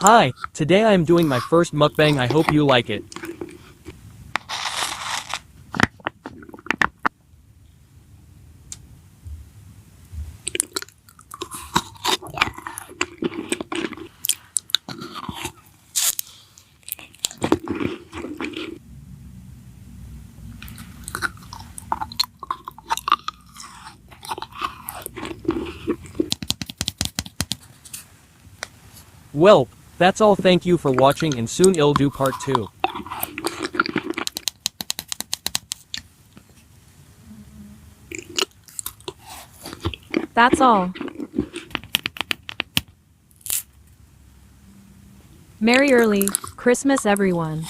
Hi, today I am doing my first mukbang. I hope you like it. Well, that's all. Thank you for watching and soon I'll do part 2. That's all. Merry early Christmas, everyone.